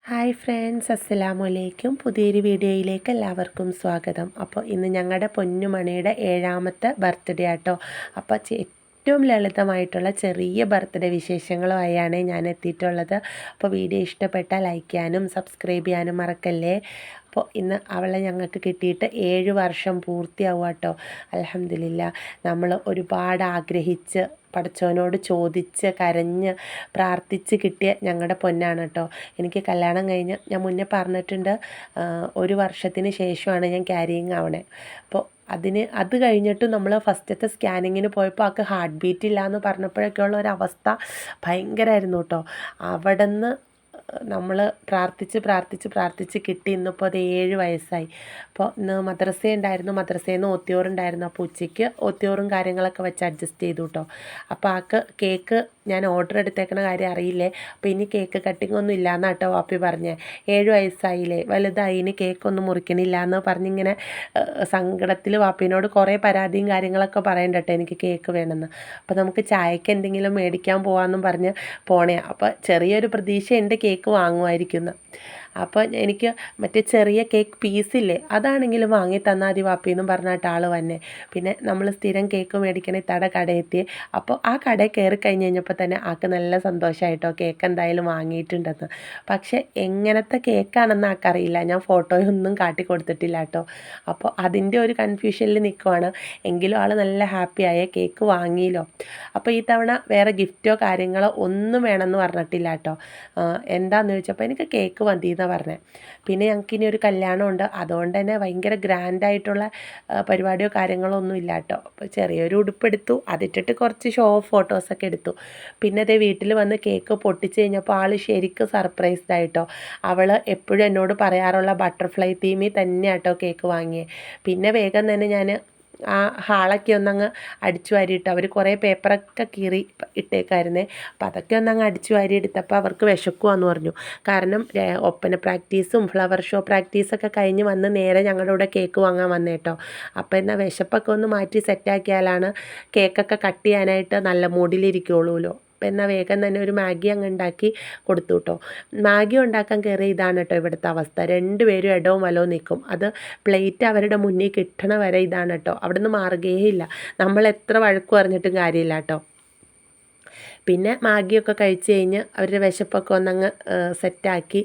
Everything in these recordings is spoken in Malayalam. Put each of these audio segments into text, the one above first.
ഹായ് ഫ്രണ്ട്സ്, അസ്സലാമലൈക്കും. പുതിയൊരു വീഡിയോയിലേക്ക് എല്ലാവർക്കും സ്വാഗതം. അപ്പോൾ ഇന്ന് ഞങ്ങളുടെ പൊന്നുമണിയുടെ 7ാമത്തെ ബർത്ത്ഡേ ആട്ടോ. അപ്പോൾ ഏറ്റവും ലളിതമായിട്ടുള്ള ചെറിയ ബർത്ത്ഡേ വിശേഷങ്ങളുമായാണ് ഞാൻ എത്തിയിട്ടുള്ളത്. അപ്പോൾ വീഡിയോ ഇഷ്ടപ്പെട്ടാൽ ലൈക്ക് ചെയ്യാനും സബ്സ്ക്രൈബ് ചെയ്യാനും മറക്കല്ലേ. അപ്പോൾ ഇന്ന് അവളെ ഞങ്ങൾക്ക് കിട്ടിയിട്ട് 7 വർഷം പൂർത്തിയാവുക കേട്ടോ. അൽഹംദുലില്ലാ. നമ്മൾ ഒരുപാട് ആഗ്രഹിച്ച് പടച്ചോനോട് ചോദിച്ച് കരഞ്ഞ് പ്രാർത്ഥിച്ച് കിട്ടിയ ഞങ്ങളുടെ പൊന്നാണ് കേട്ടോ. എനിക്ക് കല്യാണം കഴിഞ്ഞ് ഞാൻ മുന്നേ പറഞ്ഞിട്ടുണ്ട്, 1 വർഷത്തിന് ശേഷമാണ് ഞാൻ ക്യാരിയിങ് ആവണേ. അപ്പോൾ അത് കഴിഞ്ഞിട്ട് നമ്മൾ ഫസ്റ്റത്തെ സ്കാനിങ്ങിന് പോയപ്പോൾ ആൾക്ക് ഹാർട്ട് ബീറ്റ് ഇല്ല എന്ന് പറഞ്ഞപ്പോഴൊക്കെയുള്ള ഒരവസ്ഥ ഭയങ്കരമായിരുന്നു കേട്ടോ. അവിടെ നിന്ന് നമ്മൾ പ്രാർത്ഥിച്ച് കിട്ടി. ഇന്നിപ്പോൾ അത് 7 വയസ്സായി. അപ്പോൾ ഇന്ന് മദ്രസയിൽ നിന്ന് ഓത്തിയോറുണ്ടായിരുന്നു. അപ്പോൾ ഉച്ചയ്ക്ക് ഓത്തിയോറും കാര്യങ്ങളൊക്കെ വെച്ച് അഡ്ജസ്റ്റ് ചെയ്തു കേട്ടോ. അപ്പോൾ ആൾക്ക് കേക്ക് ഞാൻ ഓർഡർ എടുത്തേക്കണ കാര്യം അറിയില്ലേ. അപ്പോൾ ഇനി കേക്ക് കട്ടിങ് ഒന്നും ഇല്ലയെന്നാണ് കേട്ടോ വാപ്പി പറഞ്ഞേ. 7 വയസ്സായില്ലേ, വലുതായി, ഇനി കേക്കൊന്നും മുറിക്കണില്ല എന്ന് പറഞ്ഞിങ്ങനെ സങ്കടത്തിൽ വാപ്പിനോട് കുറേ പരാതിയും കാര്യങ്ങളൊക്കെ പറയണ്ട കേട്ടോ എനിക്ക് കേക്ക് വേണമെന്ന്. അപ്പോൾ നമുക്ക് ചായക്ക് എന്തെങ്കിലും മേടിക്കാൻ പോകാമെന്നും പറഞ്ഞ് പോണേ. അപ്പോൾ ചെറിയൊരു പ്രതീക്ഷയുണ്ട് കേക്ക് വാങ്ങുമായിരിക്കുന്നു. അപ്പോൾ എനിക്ക് മറ്റേ ചെറിയ കേക്ക് പീസില്ലേ, അതാണെങ്കിലും വാങ്ങി തന്നാൽ മതി വാപ്പിയെന്നും പറഞ്ഞിട്ട് ആൾ വന്നേ. പിന്നെ നമ്മൾ സ്ഥിരം കേക്ക് മേടിക്കണ ഇത്തടെ കടയെത്തി. അപ്പോൾ ആ കടയിൽ കയറി കഴിഞ്ഞ് കഴിഞ്ഞപ്പോൾ തന്നെ ആൾക്ക് നല്ല സന്തോഷമായിട്ടോ, കേക്ക് എന്തായാലും വാങ്ങിയിട്ടുണ്ടെന്ന്. പക്ഷേ എങ്ങനത്തെ കേക്കാണെന്ന് ആൾക്കറിയില്ല. ഞാൻ ഫോട്ടോയൊന്നും കാട്ടി കൊടുത്തിട്ടില്ല കേട്ടോ. അപ്പോൾ അതിൻ്റെ ഒരു കൺഫ്യൂഷനിൽ നിൽക്കുവാണ്. എങ്കിലും ആൾ നല്ല ഹാപ്പിയായ കേക്ക് വാങ്ങിയല്ലോ. അപ്പോൾ ഈ തവണ വേറെ ഗിഫ്റ്റോ കാര്യങ്ങളോ ഒന്നും വേണമെന്ന് പറഞ്ഞിട്ടില്ല കേട്ടോ. എന്താണെന്ന് ചോദിച്ചപ്പോൾ എനിക്ക് കേക്ക് മതി എന്നാണ് പറഞ്ഞത്. പിന്നെ ഞങ്ങൾക്കിനി ഒരു കല്യാണമുണ്ട്, അതുകൊണ്ട് തന്നെ ഭയങ്കര ഗ്രാൻഡായിട്ടുള്ള പരിപാടിയോ കാര്യങ്ങളോ ഒന്നും ഇല്ല കേട്ടോ. അപ്പോൾ ചെറിയൊരു ഉടുപ്പെടുത്തു, അതിട്ടിട്ട് കുറച്ച് ഷോ ഓഫ് ഫോട്ടോസൊക്കെ എടുത്തു. പിന്നെ അതേ വീട്ടിൽ വന്ന് കേക്ക് പൊട്ടിച്ച് കഴിഞ്ഞപ്പോൾ ആൾ ശരിക്കും സർപ്രൈസ്ഡ് ആയിട്ടോ. അവൾ എപ്പോഴും എന്നോട് പറയാറുള്ള ബട്ടർഫ്ലൈ തീമിൽ തന്നെ ആട്ടോ കേക്ക് വാങ്ങിയേ. പിന്നെ വേഗം തന്നെ ഞാൻ ആ ഹാളൊക്കെ ഒന്നങ്ങ് അടിച്ചു വാരിയിട്ട്, അവർ കുറേ പേപ്പറൊക്കെ കീറി ഇട്ടേക്കായിരുന്നേ. അപ്പോൾ അതൊക്കെ ഒന്നങ്ങ് അടിച്ചു വാരി എടുത്തപ്പോൾ അവർക്ക് വിശക്കുവാന്ന് പറഞ്ഞു. കാരണം ഒപ്പന പ്രാക്ടീസും ഫ്ലവർ ഷോ പ്രാക്ടീസൊക്കെ കഴിഞ്ഞ് വന്ന് നേരെ ഞങ്ങളുടെ കൂടെ കേക്ക് വാങ്ങാൻ വന്നേട്ടോ. അപ്പോൾ എന്നാൽ വിശപ്പൊക്കെ ഒന്ന് മാറ്റി സെറ്റാക്കിയാലാണ് കേക്കൊക്കെ കട്ട് ചെയ്യാനായിട്ട് നല്ല മൂഡിലിരിക്കുള്ളൂല്ലോ. അപ്പോൾ എന്നാൽ വേഗം തന്നെ ഒരു മാഗി അങ്ങ് ഉണ്ടാക്കി കൊടുത്തു കേട്ടോ. മാഗി ഉണ്ടാക്കാൻ കയറി ഇതാണ് കേട്ടോ ഇവിടുത്തെ അവസ്ഥ. 2 പേരും ഇടവും വലവും നിൽക്കും. അത് പ്ലേറ്റ് അവരുടെ മുന്നിൽ കിട്ടണ വരെ ഇതാണ് കേട്ടോ. അവിടെ നിന്ന് മാറുകയേ ഇല്ല. നമ്മൾ എത്ര വഴക്ക് പറഞ്ഞിട്ടും കാര്യമില്ല കേട്ടോ. പിന്നെ മാഗിയൊക്കെ കഴിച്ച് കഴിഞ്ഞ് അവരുടെ വിശപ്പൊക്കെ ഒന്നങ്ങ് സെറ്റാക്കി.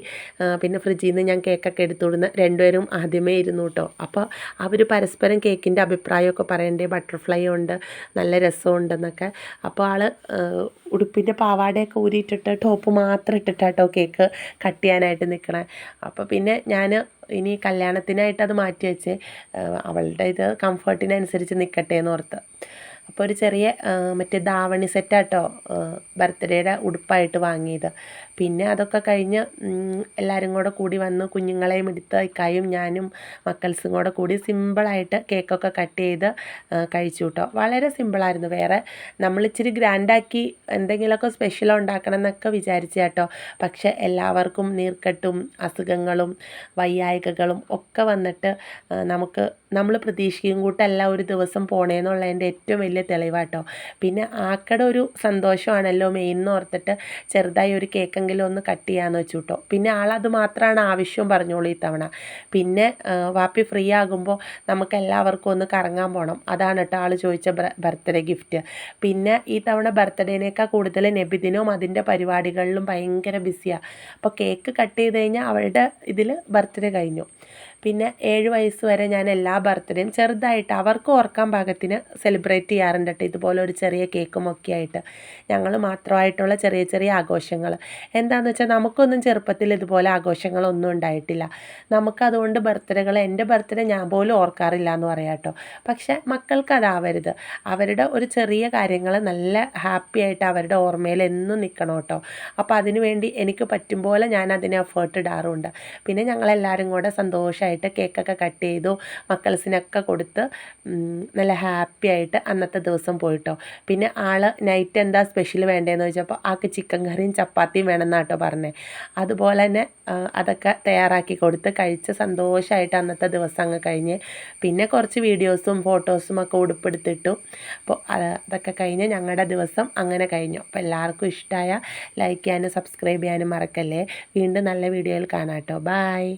പിന്നെ ഫ്രിഡ്ജിൽ നിന്ന് ഞാൻ കേക്കൊക്കെ എടുത്തു കൊടുന്ന് 2 പേരും ആദ്യമേ ഇരുന്നു കേട്ടോ. അപ്പോൾ അവർ പരസ്പരം കേക്കിൻ്റെ അഭിപ്രായമൊക്കെ പറയണ്ടേ, ബട്ടർഫ്ലൈ ഉണ്ട്, നല്ല രസമുണ്ടെന്നൊക്കെ. അപ്പോൾ ആൾ ഉടുപ്പിൻ്റെ പാവാടയൊക്കെ ഊരിയിട്ടിട്ട് ടോപ്പ് മാത്രം ഇട്ടിട്ടാട്ടോ കേക്ക് കട്ട് ചെയ്യാനായിട്ട് നിൽക്കണേ. അപ്പോൾ പിന്നെ ഞാൻ ഇനി കല്യാണത്തിനായിട്ട് അത് മാറ്റി വെച്ച് അവളുടെ ഇത് കംഫർട്ടിനനുസരിച്ച് നിൽക്കട്ടെ എന്ന് ഓർത്ത്. അപ്പോൾ ഒരു ചെറിയ മറ്റേ ധാവണി സെറ്റാട്ടോ ബർത്ത്ഡേയുടെ ഉടുപ്പായിട്ട് വാങ്ങിയത്. പിന്നെ അതൊക്കെ കഴിഞ്ഞ് എല്ലാവരും കൂടെ കൂടി വന്ന് കുഞ്ഞുങ്ങളെയും എടുത്ത് ഇക്കായും ഞാനും മക്കൾസും കൂടെ കൂടി സിമ്പിളായിട്ട് കേക്കൊക്കെ കട്ട് ചെയ്ത് കഴിച്ചു കേട്ടോ. വളരെ സിമ്പിളായിരുന്നു. വേറെ നമ്മൾ ഇച്ചിരി ഗ്രാൻഡാക്കി എന്തെങ്കിലുമൊക്കെ സ്പെഷ്യൽ ഉണ്ടാക്കണം എന്നൊക്കെ വിചാരിച്ചു കേട്ടോ. പക്ഷേ എല്ലാവർക്കും നീർക്കെട്ടും അസുഖങ്ങളും വയ്യായികകളും ഒക്കെ വന്നിട്ട് നമ്മൾ പ്രതീക്ഷിക്കും കൂട്ടല്ല ഒരു ദിവസം പോണേന്നുള്ളതിൻ്റെ ഏറ്റവും വലിയ തെളിവാട്ടോ. പിന്നെ ആക്കടെ ഒരു സന്തോഷമാണല്ലോ മെയിൻ എന്ന് ഓർത്തിട്ട് ചെറുതായി ഒരു കേക്കെങ്കിലും ഒന്ന് കട്ട് ചെയ്യാമെന്ന് വെച്ചു കേട്ടോ. പിന്നെ ആളത് മാത്രമാണ് ആവശ്യം പറഞ്ഞോളൂ ഈ തവണ. പിന്നെ വാപ്പി ഫ്രീ ആകുമ്പോൾ നമുക്ക് എല്ലാവർക്കും ഒന്ന് കറങ്ങാൻ പോകണം, അതാണ് കേട്ടോ ആൾ ചോദിച്ച ബർത്ത്ഡേ ഗിഫ്റ്റ്. പിന്നെ ഈ തവണ ബർത്ത്ഡേനേക്കാൾ കൂടുതൽ നബിദിനവും അതിൻ്റെ പരിപാടികളിലും ഭയങ്കര ബിസിയാണ്. അപ്പോൾ കേക്ക് കട്ട് ചെയ്ത് കഴിഞ്ഞാൽ അവളുടെ ഇതിൽ ബർത്ത്ഡേ കഴിഞ്ഞു. പിന്നെ 7 വയസ്സ് വരെ ഞാൻ എല്ലാ ബർത്ത്ഡേയും ചെറുതായിട്ട് അവർക്ക് ഓർക്കാൻ പാകത്തിന് സെലിബ്രേറ്റ് ചെയ്യാറുണ്ട് കേട്ടോ. ഇതുപോലെ ഒരു ചെറിയ കേക്കും ഒക്കെ ആയിട്ട് ഞങ്ങൾ മാത്രമായിട്ടുള്ള ചെറിയ ചെറിയ ആഘോഷങ്ങൾ. എന്താണെന്ന് വെച്ചാൽ നമുക്കൊന്നും ചെറുപ്പത്തിൽ ഇതുപോലെ ആഘോഷങ്ങളൊന്നും ഉണ്ടായിട്ടില്ല. നമുക്കതുകൊണ്ട് ബർത്ത്ഡേകൾ, എൻ്റെ ബർത്ത്ഡേ ഞാൻ പോലും ഓർക്കാറില്ല എന്ന് പറയാം കേട്ടോ. പക്ഷേ മക്കൾക്ക് അതാവരുത്. അവരുടെ ഒരു ചെറിയ കാര്യങ്ങൾ നല്ല ഹാപ്പി ആയിട്ട് അവരുടെ ഓർമ്മയിൽ എന്നും നിൽക്കണം കേട്ടോ. അപ്പോൾ അതിനു വേണ്ടി എനിക്ക് പറ്റും പോലെ ഞാൻ അതിന് എഫേർട്ട് ഇടാറുണ്ട്. പിന്നെ ഞങ്ങളെല്ലാവരും കൂടെ സന്തോഷമായിട്ട് സന്തോഷമായിട്ട് കേക്കൊക്കെ കട്ട് ചെയ്തു, മക്കൾസിനൊക്കെ കൊടുത്ത് നല്ല ഹാപ്പി ആയിട്ട് അന്നത്തെ ദിവസം പോയിട്ടോ. പിന്നെ ആൾ നൈറ്റ് എന്താ സ്പെഷ്യൽ വേണ്ടതെന്ന് ചോദിച്ചപ്പോൾ ആൾക്ക് ചിക്കൻ കറിയും ചപ്പാത്തിയും വേണമെന്നാട്ടോ പറഞ്ഞത്. അതുപോലെ തന്നെ അതൊക്കെ തയ്യാറാക്കി കൊടുത്ത് കഴിച്ച് സന്തോഷമായിട്ട് അന്നത്തെ ദിവസം അങ്ങ് കഴിഞ്ഞ്. പിന്നെ കുറച്ച് വീഡിയോസും ഫോട്ടോസും ഒക്കെ ഉടുപ്പെടുത്തിട്ടു. അപ്പോൾ അതൊക്കെ കഴിഞ്ഞ് ഞങ്ങളുടെ ദിവസം അങ്ങനെ കഴിഞ്ഞു. അപ്പോൾ എല്ലാവർക്കും ഇഷ്ടമായ ലൈക്ക് ചെയ്യാനും സബ്സ്ക്രൈബ് ചെയ്യാനും മറക്കല്ലേ. വീണ്ടും നല്ല വീഡിയോയിൽ കാണാം കേട്ടോ. ബായ്.